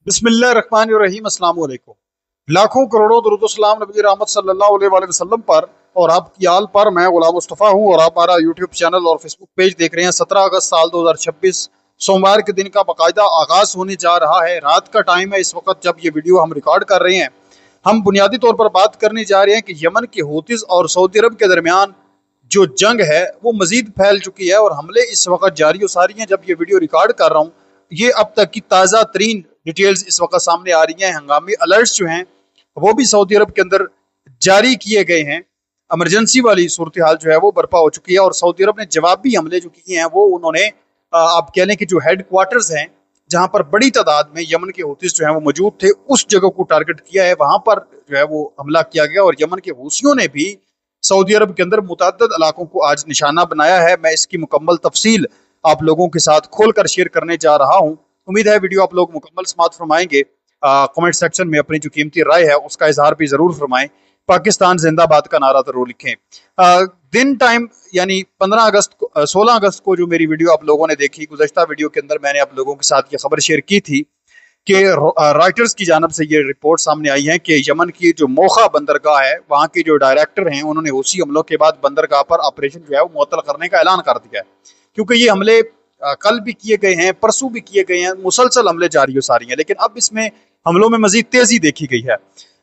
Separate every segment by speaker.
Speaker 1: बिस्मिल्लाहिर्रहमानिर्रहीम, अस्सलाम वालेकुम। लाखों करोड़ों दुरूद सलाम नबी रहमत सल्लल्लाहु अलैहि वसल्लम पर और आपकी आल पर। मैं गुलाम मुस्तफ़ा हूँ और आप हमारा यूट्यूब चैनल और फेसबुक पेज देख रहे हैं। 17 अगस्त साल 2026 सोमवार के दिन का बाकायदा आगाज़ होने जा रहा है। रात का टाइम है इस वक्त जब ये वीडियो हम रिकॉर्ड कर रहे हैं। हम बुनियादी तौर पर बात करने जा रहे हैं कि यमन के हूतीस और सऊदी अरब के दरमियान जो जंग है वो मजीद फैल चुकी है और हमले इस वक्त जारी और सारी हैं। जब ये वीडियो रिकॉर्ड कर रहा हूँ, ये अब तक की ताज़ा तरीन डिटेल्स इस वक्त सामने आ रही हैं। हंगामी अलर्ट्स जो हैं वो भी सऊदी अरब के अंदर जारी किए गए हैं। इमरजेंसी वाली सूरत हाल जो है वो बर्पा हो चुकी है और सऊदी अरब ने जवाबी हमले जो किए हैं वो उन्होंने आप कह लें कि जो हेड क्वार्टर्स हैं जहां पर बड़ी तादाद में यमन के हूतीस जो हैं वो मौजूद थे, उस जगह को टारगेट किया है। वहां पर जो है वो हमला किया गया और यमन के हूसियों ने भी सऊदी अरब के अंदर मुतअद्दिद इलाकों को आज निशाना बनाया है। मैं इसकी मुकम्मल तफसील आप लोगों के साथ खोलकर शेयर करने जा रहा हूँ। उम्मीद है वीडियो आप लोग मुकम्मल समात फरमाएंगे। कमेंट सेक्शन में अपनी जो कीमती राय है उसका इजहार भी जरूर फरमाएं। पाकिस्तान जिंदाबाद का नारा जरूर लिखें। दिन टाइम यानी 15 अगस्त को 16 अगस्त को जो मेरी वीडियो आप लोगों ने देखी, गुज़श्ता वीडियो के अंदर मैंने आप लोगों के साथ ये खबर शेयर की थी कि राइटर्स की जानब से ये रिपोर्ट सामने आई है कि यमन की जो मोखा बंदरगाह है वहाँ के जो डायरेक्टर हैं उन्होंने उसी हमलों के बाद बंदरगाह पर ऑपरेशन जो है वो मुअत्तल करने का ऐलान कर दिया है। क्योंकि ये हमले कल भी किए गए हैं, परसों भी किए गए हैं, मुसलसल हमले जारी हो सारी हैं, लेकिन अब इसमें हमलों में मजीद तेजी देखी गई है।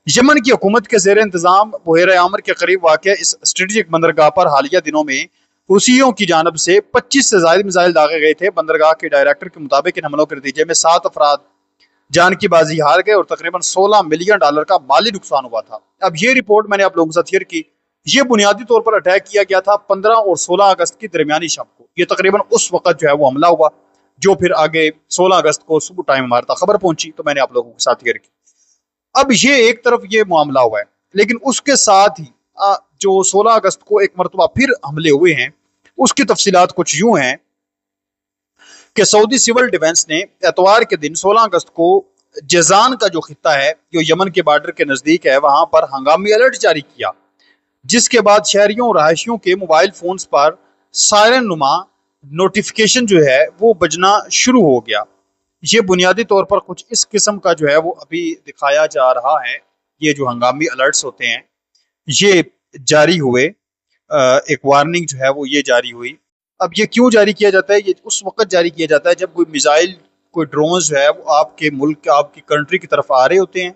Speaker 1: यमन की हुकूमत के जेर इंतजाम बहेर आमर के करीब वाक़ इस स्ट्रेटेजिक बंदरगाह पर हालिया दिनों में हुसियों की जानब से 25 से ज्यादा मिसाइल दागे गए थे। बंदरगाह के डायरेक्टर के मुताबिक इन हमलों के नतीजे में 7 अफराद जान की बाजी हार गए और तकरीबन $16 मिलियन का माली नुकसान हुआ था। अब ये रिपोर्ट मैंने आप लोगों के साथ शेयर की। ये बुनियादी तौर पर अटैक किया गया था 15 और 16 अगस्त की दरमियानी शब को। ये तकरीबन उस वक्त जो है वो हमला हुआ जो फिर आगे 16 अगस्त को सुबह टाइम हमारे तक खबर पहुंची तो मैंने आप लोगों के साथ शेयर की। अब ये एक तरफ ये मामला हुआ है, लेकिन उसके साथ ही जो 16 अगस्त को एक मरतबा फिर हमले हुए हैं उसकी तफसीलात कुछ यूं हैं कि सऊदी सिविल डिफेंस ने एतवार के दिन 16 अगस्त को जजान का जो खिता है जो यमन के बॉर्डर के नजदीक है वहां पर हंगामी अलर्ट जारी किया, जिसके बाद शहरियों और रहायशियों के मोबाइल फोन्स पर सायरन नुमा नोटिफिकेशन जो है वो बजना शुरू हो गया। ये बुनियादी तौर पर कुछ इस किस्म का जो है वो अभी दिखाया जा रहा है। ये जो हंगामी अलर्ट्स होते हैं ये जारी हुए, एक वार्निंग जो है वो ये जारी हुई। अब ये क्यों जारी किया जाता है? ये उस वक्त जारी किया जाता है जब कोई मिसाइल, कोई ड्रोन जो है वो आपके मुल्क, आपकी कंट्री की तरफ आ रहे होते हैं,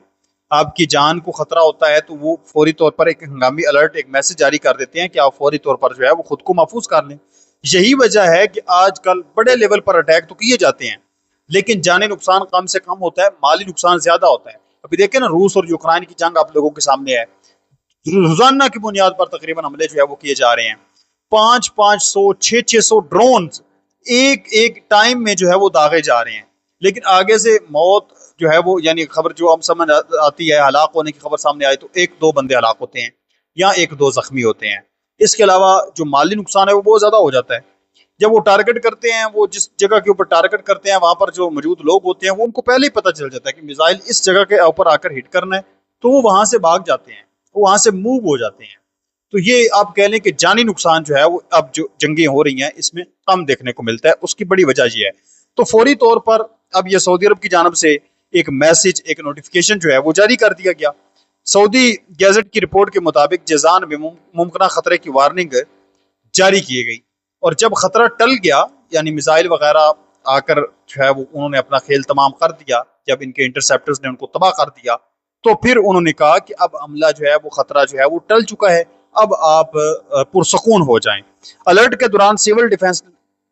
Speaker 1: आपकी जान को खतरा होता है, तो वो फौरी तौर पर एक हंगामी अलर्ट, एक मैसेज जारी कर देते हैं कि आप फौरी तौर पर जो है वो खुद को महफूज कर लें। यही वजह है कि आजकल बड़े लेवल पर अटैक तो किए जाते हैं लेकिन जाने नुकसान कम से कम होता है, माली नुकसान ज्यादा होता है। अभी देखें ना, रूस और यूक्रेन की जंग आप लोगों के सामने है। रोजाना की बुनियाद पर तकरीबन हमले जो है वो किए जा रहे हैं। 500-500 600-600 ड्रोन एक एक टाइम में जो है वो दागे जा रहे हैं, लेकिन आगे से मौत जो है वो, यानी खबर जो हम समझ आती है, हलाक होने की खबर सामने आई तो 1-2 बंदे हलाक होते हैं या 1-2 जख्मी होते हैं। इसके अलावा जो माली नुकसान है वो बहुत ज्यादा हो जाता है। जब वो टारगेट करते हैं, वो जिस जगह के ऊपर टारगेट करते हैं वहां पर जो मौजूद लोग होते हैं वो उनको पहले ही पता चल जाता है कि मिसाइल इस जगह के ऊपर आकर हिट करना है, तो वो वहां से भाग जाते हैं, वो वहां से मूव हो जाते हैं। तो ये आप कह लें कि जानी नुकसान जो है वो अब जो जंगें हो रही हैं इसमें कम देखने को मिलता है। उसकी बड़ी वजह ये है। तो फौरी तौर पर अब ये सऊदी अरब की जानब से एक मैसेज, एक नोटिफिकेशन जो है वो जारी कर दिया गया। सऊदी गैजेट की रिपोर्ट के मुताबिक जजान में मुमकिन खतरे की वार्निंग जारी की गई और जब खतरा टल गया, यानी मिसाइल वगैरह आकर जो है वो उन्होंने अपना खेल तमाम कर दिया, जब इनके इंटरसेप्टर्स ने उनको तबाह कर दिया, तो फिर उन्होंने कहा कि अब हमला जो है वो खतरा जो है वो टल चुका है, अब आप पुरसकून हो जाएं। अलर्ट के दौरान सिविल डिफेंस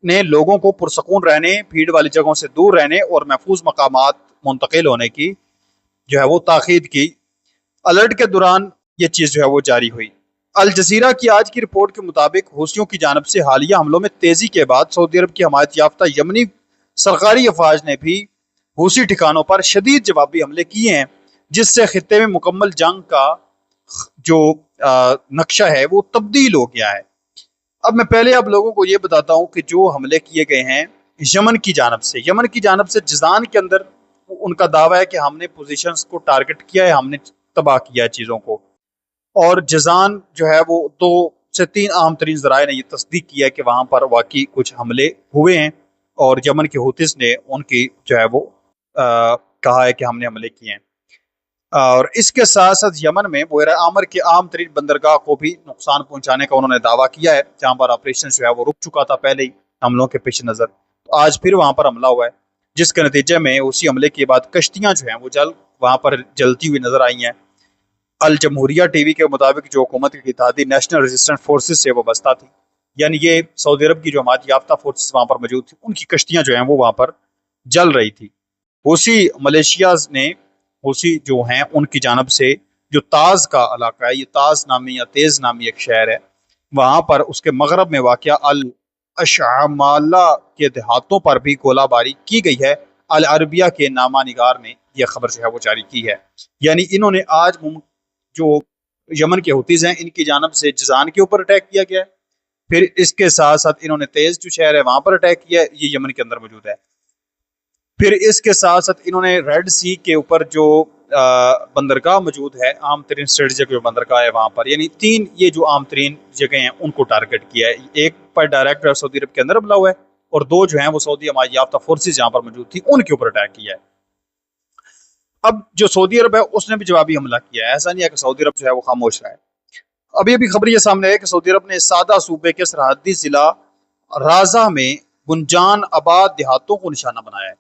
Speaker 1: ने लोगों को पुरसकून रहने, भीड़ वाली जगहों से दूर रहने और महफूज मकामात मुंतकिल होने की जो है वो ताकीद की। अलर्ट के दौरान ये चीज जो है वो जारी हुई। अल जजीरा की आज की रिपोर्ट के मुताबिक हूसियों की जानब से हालिया हमलों में तेजी के बाद सऊदी अरब की हमायत याफ्ता यमनी सरकारी अफवाज ने भी हूसी ठिकानों पर शदीद जवाबी हमले किए हैं, जिससे खित्ते में मुकम्मल जंग का जो नक्शा है वो तब्दील हो गया है। अब मैं पहले आप लोगों को ये बताता हूँ कि जो हमले किए गए हैं यमन की जानब से जजान के अंदर उनका दावा है कि हमने पोजीशंस को टारगेट किया है, हमने तबाह किया है चीज़ों को। और जजान जो है वो 2 से 3 अहम तरीन जराए ने यह तस्दीक किया है कि वहां पर वाकई कुछ हमले हुए हैं और यमन के हूतिस ने उनकी जो है वो कहा है कि हमने हमले किए हैं। और इसके साथ साथ यमन में बुएर आमर के आम तरीन बंदरगाह को भी नुकसान पहुंचाने का उन्होंने दावा किया है, जहां पर ऑपरेशन जो है वो रुक चुका था पहले ही हमलों के पेश नज़र। तो आज फिर वहां पर हमला हुआ है, जिसके नतीजे में उसी हमले के बाद कश्तियां जो हैं वो वहां पर जलती हुई नजर आई हैं। अल जमहूरिया टीवी के मुताबिक जो हुकूमत की इत्तेहादी नेशनल रेजिस्टेंस फोर्सेस से वाबस्ता थी, यानी ये सऊदी अरब की जो हमायत याफ्ता फोर्सेस वहां पर मौजूद थी, उनकी कश्तियां जो हैं वो वहां पर जल रही थी। उसी मलेशिया ने हूसी जो हैं उनकी जानब से जो ताज का इलाका है, ये ताज नामी या तेज नामी एक शहर है, वहां पर उसके मगरब में वाक़या अल अशामाला के देहातों पर भी गोलाबारी की गई है। अल अरबिया के नामा निगार ने यह खबर जो है वो जारी की है। यानी इन्होंने आज जो यमन के हुतीज हैं इनकी जानब से जजान के ऊपर अटैक किया गया है, फिर इसके साथ साथ इन्होंने तेज जो शहर है वहां पर अटैक किया है, ये यमन के अंदर मौजूद है। फिर इसके साथ साथ इन्होंने रेड सी के ऊपर जो बंदरगाह मौजूद है, आम तरीन स्ट्रेटजिक जो बंदरगाह है वहां पर, यानी 3 ये जो आम तरीन जगह हैं उनको टारगेट किया है। एक पर डायरेक्ट सऊदी अरब के अंदर हमला हुआ है और 2 जो हैं वो सऊदी हमायत याफ्ता फोर्सेज जहां पर मौजूद थी उनके ऊपर अटैक किया है। अब जो सऊदी अरब है उसने भी जवाबी हमला किया है, ऐसा नहीं है कि सऊदी अरब जो है वो खामोश रहा है। अभी अभी खबर ये सामने है कि सऊदी अरब ने सादा सूबे के सरहदी जिला राजा में गुंजान आबाद देहातों को निशाना बनाया है,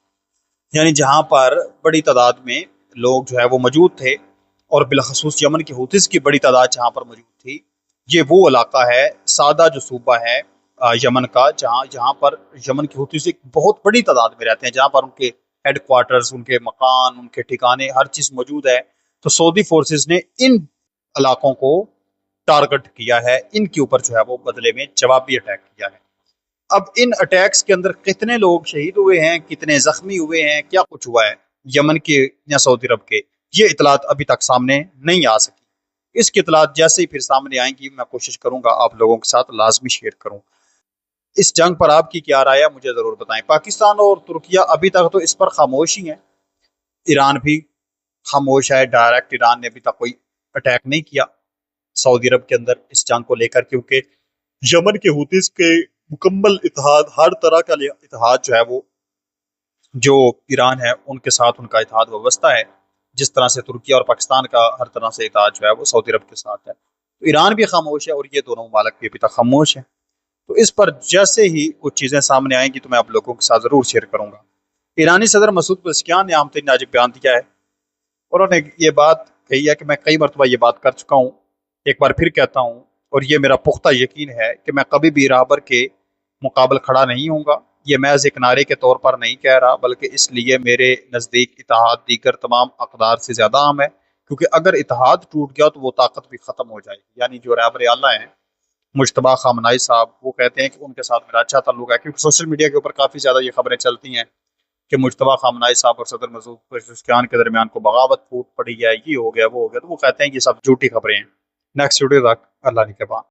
Speaker 1: यानी जहां पर बड़ी तादाद में लोग जो है वो मौजूद थे और बिलखसूस यमन के हूतीस की बड़ी तादाद जहां पर मौजूद थी। ये वो इलाका है सादा जो सूबा है यमन का, जहां पर यमन के हूतीस एक बहुत बड़ी तादाद में रहते हैं, जहां पर उनके हेडक्वार्टर्स, उनके मकान, उनके ठिकाने, हर चीज मौजूद है। तो सऊदी फोर्सेस ने इन इलाकों को टारगेट किया है, इनके ऊपर जो है वो बदले में जवाबी अटैक किया है। अब इन अटैक्स के अंदर कितने लोग शहीद हुए हैं, कितने जख्मी हुए हैं, क्या कुछ हुआ है यमन के या सऊदी अरब के, ये इतलात अभी तक सामने नहीं आ सकी। इसकी इतलात जैसे ही फिर सामने आएंगी मैं कोशिश करूंगा आप लोगों के साथ लाजमी शेयर करूं। इस जंग पर आपकी क्या राय है मुझे जरूर बताएं। पाकिस्तान और तुर्किया अभी तक तो इस पर खामोश ही है, ईरान भी खामोश है, डायरेक्ट ईरान ने अभी तक कोई अटैक नहीं किया सऊदी अरब के अंदर इस जंग को लेकर, क्योंकि यमन के हूतीस के मुकम्मल इतिहाद, हर तरह का इतिहाद जो है वो जो ईरान है उनके साथ उनका इतिहाद व्यवस्था है, जिस तरह से तुर्किया और पाकिस्तान का हर तरह से इतिहाद जो है वो सऊदी अरब के साथ है। तो ईरान भी खामोश है और ये दोनों ममालिक भी अभी तक खामोश है। तो इस पर जैसे ही कुछ चीज़ें सामने आएंगी तो मैं आप लोगों के साथ ज़रूर शेयर करूंगा। ईरानी सदर मसूद पज़ेश्कियान ने आम तरीन आज बयान दिया है, उन्होंने ये बात कही है कि मैं कई मरतबा ये बात कर चुका हूँ, एक बार फिर कहता हूँ, और ये मेरा पुख्ता यकीन है कि मैं कभी भी राहबर के मुकाबले खड़ा नहीं होऊंगा। ये महज एक नारे के तौर पर नहीं कह रहा, बल्कि इसलिए मेरे नज़दीक इत्तेहाद दीगर तमाम अक़दार से ज़्यादा अहम है, क्योंकि अगर इत्तेहाद टूट गया तो वो ताकत भी ख़त्म हो जाएगी। यानी जो रहबर आला हैं मुज्तबा खामनाई साहब, वो कहते हैं कि उनके साथ मेरा अच्छा ताल्लुक है, क्योंकि सोशल मीडिया के ऊपर काफ़ी ज़्यादा ये खबरें चलती हैं कि मुज्तबा खामनाई साहब और सदर मसूद पज़ेश्कियान के दरमियान को बगावत फूट पड़ी है, ये हो गया वो हो गया। तो वो कहते हैं कि सब झूठी खबरें हैं। नेक्स्ट वीडियो तक अल्लाह निगहबान।